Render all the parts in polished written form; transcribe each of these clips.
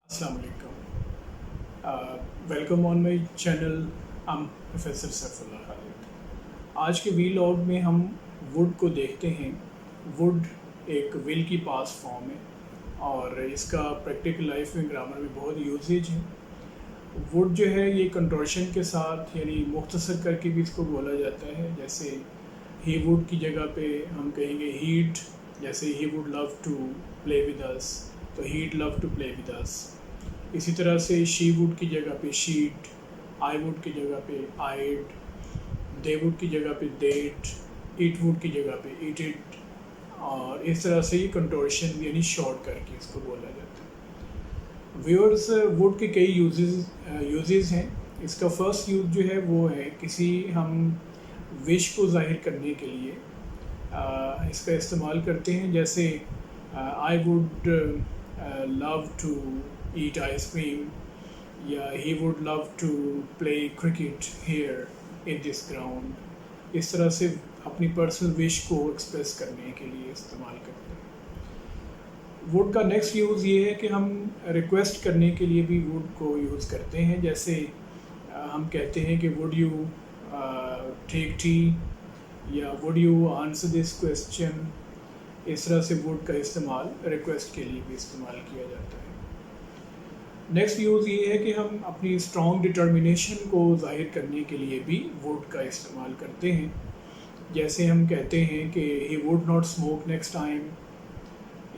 Assalamu alaikum. Welcome on my channel. I'm professor Saifullah Khalid. आज के vlog में हम वुड को देखते हैं. वुड एक विल की पास फॉर्म है और इसका प्रैक्टिकल लाइफ में ग्रामर में बहुत यूजेज है. वुड जो है ये कंट्रोशन के साथ यानी मुख्तसर करके भी इसको बोला जाता है. जैसे ही वुड की जगह पे हम कहेंगे हीड. जैसे he would love to play with us तो he'd love to play with us. इसी तरह से शी वुड की जगह पे शीट, आई वुड की जगह पे आइड, दे वुड की जगह पे देट, इट वुड की जगह पे इट इट. और इस तरह से ये कंट्रोशन यानी शॉर्ट करके इसको बोला जाता है. व्यूअर्स, वुड के कई यूजेस हैं. इसका फर्स्ट यूज़ जो है वो है किसी हम विश को ज़ाहिर करने के लिए इसका इस्तेमाल करते हैं. जैसे I would love to eat ice cream, या he would love to play cricket here in this ground. इस तरह से अपनी पर्सनल विश को एक्सप्रेस करने के लिए इस्तेमाल करते हैं. वुड का नेक्स्ट यूज़ ये है कि हम रिक्वेस्ट करने के लिए भी वुड को यूज़ करते हैं. जैसे हम कहते हैं कि वुड यू टेक टी, या would you answer this question. इस तरह से वुड का इस्तेमाल रिक्वेस्ट के लिए भी इस्तेमाल किया जाता है. नेक्स्ट यूज़ ये है कि हम अपनी स्ट्रॉन्ग डिटर्मिनेशन को ज़ाहिर करने के लिए भी वुड का इस्तेमाल करते हैं. जैसे हम कहते हैं कि he would not smoke next time,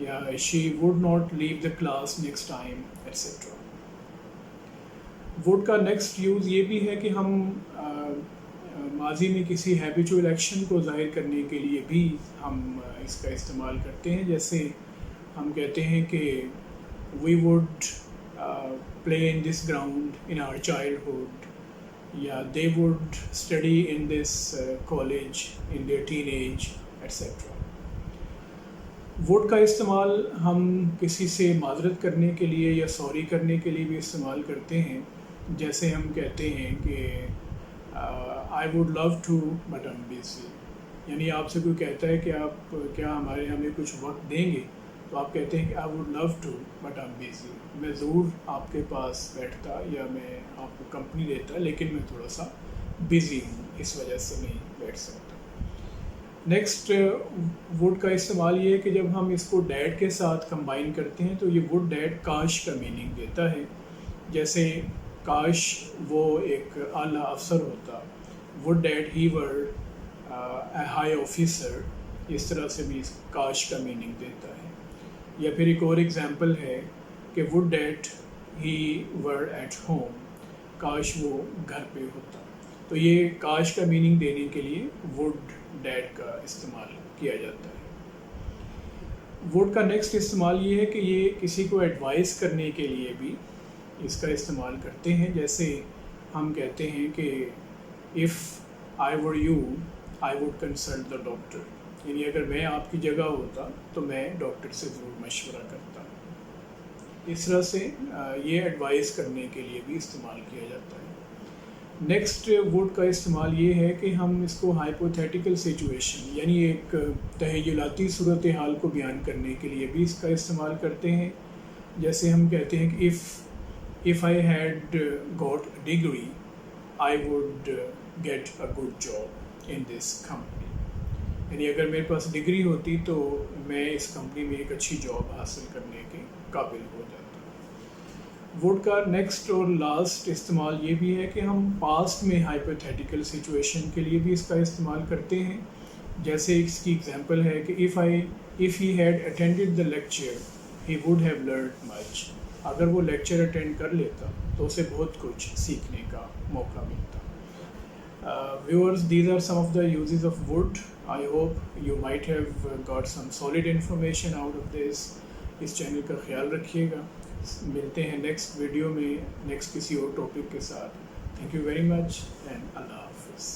या she would not leave the class next time, etcetera. Would का नेक्स्ट यूज़ ये भी है कि हम माजी में किसी हैबिचुअल एक्शन को ज़ाहिर करने के लिए भी हम इसका इस्तेमाल करते हैं. जैसे हम कहते हैं कि we would play in this ground in our childhood, yeah, they would study in this college in their teenage, etc. Would का इस्तेमाल हम किसी से माजरत करने के लिए या सॉरी करने के लिए भी इस्तेमाल करते हैं. जैसे हम कहते हैं कि I would love to but I am busy. यानी आपसे कोई कहता है कि आप क्या हमें कुछ वक्त देंगे, तो आप कहते हैं कि I would love to but I am busy. मैं ज़रूर आपके पास बैठता या मैं आपको कंपनी देता, लेकिन मैं थोड़ा सा बिज़ी हूँ, इस वजह से नहीं बैठ सकता. नेक्स्ट वुड का इस्तेमाल ये है कि जब हम इसको डैड के साथ कंबाइन करते हैं तो ये वुड डैड काश का मीनिंग देता है. जैसे काश वो एक आला अफसर होता, would dad he were a high officer. इस तरह से भी काश का मीनिंग देता है. या फिर एक और एग्जांपल है कि would that he were at home, काश वो घर पे होता. तो ये काश का मीनिंग देने के लिए वुड डैट का इस्तेमाल किया जाता है. वुड का नेक्स्ट इस्तेमाल ये है कि ये किसी को एडवाइस करने के लिए भी इसका इस्तेमाल करते हैं. जैसे हम कहते हैं कि if I were you I would consult the doctor. यानी अगर मैं आपकी जगह होता तो मैं डॉक्टर से ज़रूर मशवरा करता. इस तरह से ये एडवाइस करने के लिए भी इस्तेमाल किया जाता है. नेक्स्ट वुड का इस्तेमाल ये है कि हम इसको हाइपोथेटिकल सिचुएशन यानी एक तहय्युलाती सूरत हाल को बयान करने के लिए भी इसका इस्तेमाल करते हैं. जैसे हम कहते हैं कि if I had got degree I would get a good job in this company. यानी अगर मेरे पास डिग्री होती तो मैं इस कंपनी में एक अच्छी जॉब हासिल करने के काबिल हो जाता. वुड का नेक्स्ट और लास्ट इस्तेमाल ये भी है कि हम पास्ट में हाइपोथेटिकल सिचुएशन के लिए भी इसका इस्तेमाल करते हैं. जैसे इसकी एग्जांपल है कि if he had attended the lecture he would have learned much. अगर वो लेक्चर अटेंड कर लेता तो उसे बहुत कुछ सीखने का मौका मिलता. Viewers, these are some of the uses of wood. I hope you might have got some solid information out of this. इस चैनल का ख्याल रखिएगा. मिलते हैं नेक्स्ट वीडियो में नेक्स्ट किसी और टॉपिक के साथ. Thank you very much and Allah हाफिज़.